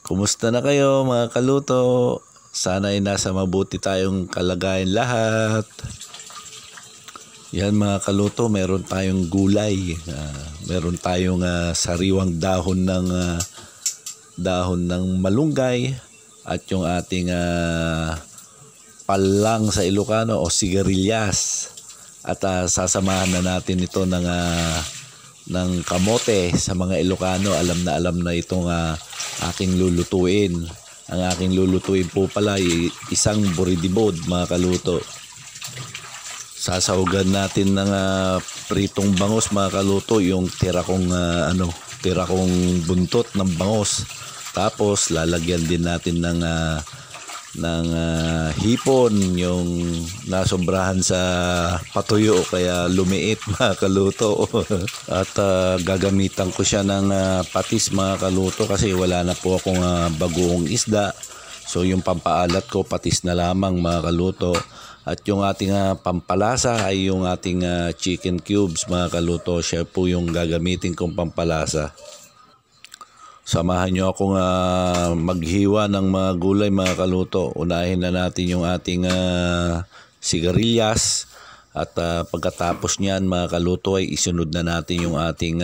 Kumusta na kayo mga kaluto? Sana ay nasa mabuti tayong kalagayan lahat. Yan mga kaluto, meron tayong gulay. Meron tayong sariwang dahon ng malunggay at yung ating palang sa Ilocano o sigarilyas. At sasamahan na natin ito ng kamote sa mga Ilocano. Alam na itong aking lulutuin. Ang aking lulutuin po pala ay isang buridibod mga kaluto. Sasahugan natin ng pritong bangos mga kaluto, yung tira kong buntot ng bangos. Tapos lalagyan din natin ng hipon, yung nasobrahan sa patuyo kaya lumiit mga kaluto. At gagamitan ko siya ng patis mga kaluto kasi wala na po akong bagoong isda. So yung pampaalat ko patis na lamang mga kaluto. At yung ating pampalasa ay yung ating chicken cubes mga kaluto. Siya po yung gagamitin kong pampalasa. Samahan nyo akong maghiwa ng mga gulay mga kaluto. Unahin na natin yung ating sigarilyas. At pagkatapos niyan mga kaluto ay isunod na natin yung ating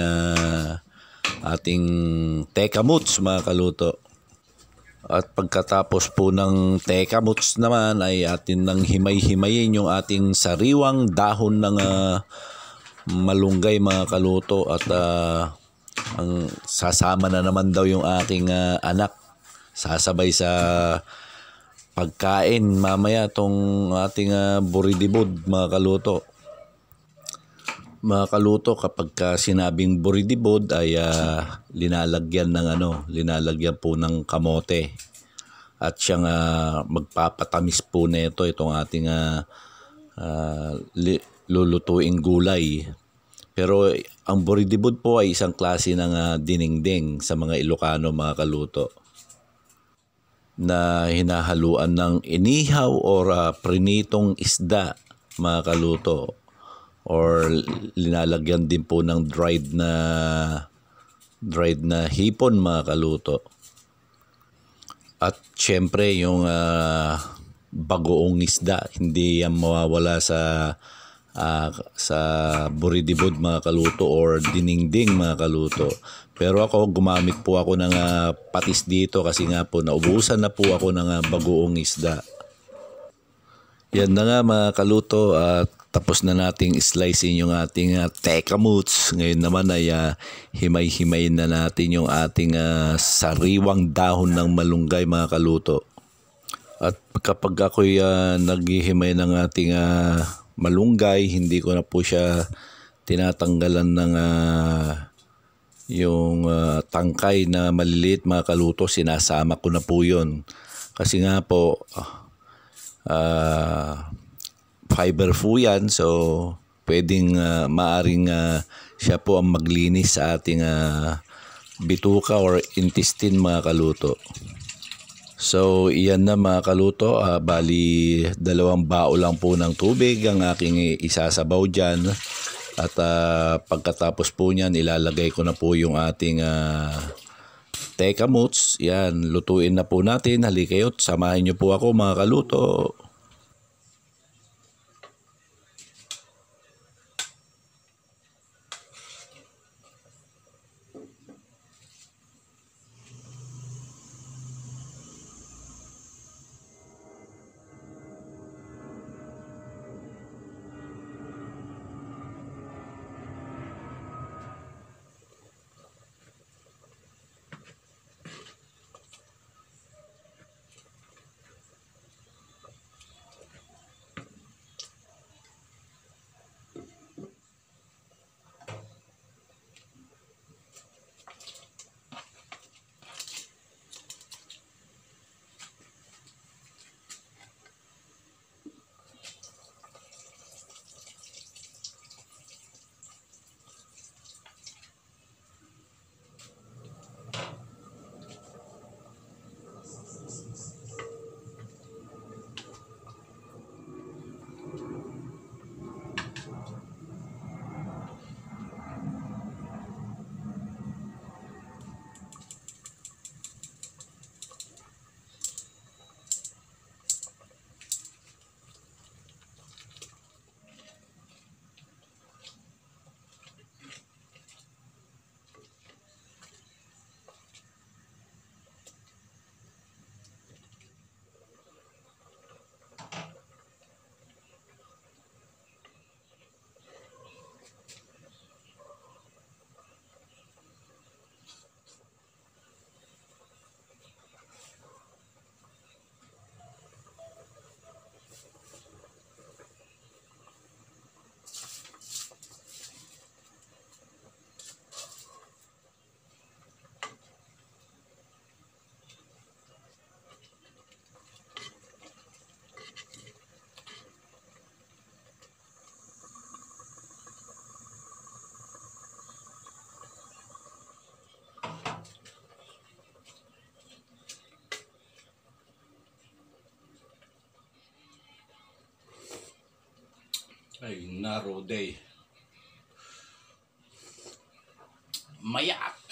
tekamuts mga kaluto. At pagkatapos po ng tekamuts naman ay atin nang himay-himayin yung ating sariwang dahon ng malunggay mga kaluto. At ang sasama na naman daw yung aking anak. Sasabay sa pagkain mamaya tong ating buridibod mga kaluto. Mga kaluto, kapag sinabing buridibod ay linalagyan po ng kamote. At siyang magpapatamis po nito itong ating lulutuing gulay. Pero ang buridibod po ay isang klase ng dinengdeng sa mga Ilocano mga kaluto, na hinahaluan ng inihaw or prinitong isda mga kaluto. Or linalagyan din po ng dried na hipon mga kaluto. At syempre yung bagoong isda, hindi yan mawawala sa buridibod mga kaluto or dinengdeng mga kaluto. Pero ako gumamit po ako ng patis dito kasi nga po naubusan na po ako ng bagoong isda. Yan na nga mga kaluto, at tapos na nating slicein yung ating tekamuts. Ngayon naman ay himay-himay na natin yung ating sariwang dahon ng malunggay mga kaluto. At kapag ako'y naghihimay ng ating malunggay, hindi ko na po siya tinatanggalan ng yung tangkay na maliliit mga kaluto. Sinasama ko na po yun. Kasi nga po fiber po yan, so pwedeng maaring siya po ang maglinis sa ating bituka or intestine mga kaluto. So iyan na mga kaluto, bali 2 bao lang po ng tubig ang aking isasabaw dyan. At pagkatapos po niyan ilalagay ko na po yung ating tekamuts. Yan, lutuin na po natin. Halikayo't samahin niyo po ako mga kaluto. Ay, narrow day. Mayak.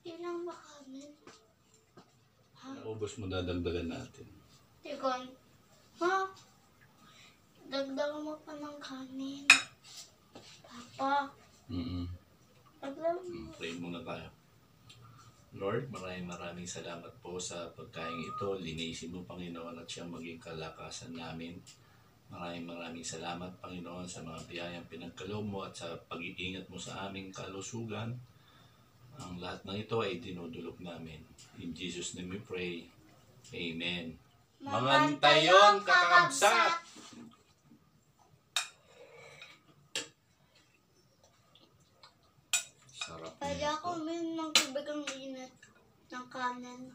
Ilang ba kami? Naubos mo, dadagdagan natin. Tikon. Ha? Dagdagan mo pa ng kanin. Papa. Dagdagan mo. Pray muna tayo. Lord, maraming salamat po sa pagkain ito. Linisin mo, Panginoon, at siyang maging kalakasan namin. Maraming salamat, Panginoon, sa mga biyayang pinagkaloob mo at sa pag-iingat mo sa aming kalusugan. Ang lahat ng ito ay dinudulog namin. In Jesus' name we pray. Amen. Mamantayon kakabsat! Sarap na Kaya ito. ako uminom ng tubig ang init ng kanin.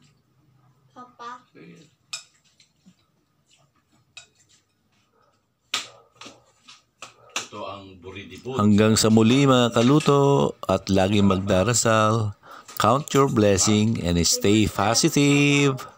Papa. Sige. Ito ang buridibot. Hanggang sa muli mga kaluto at laging magdarasal, count your blessing and stay positive.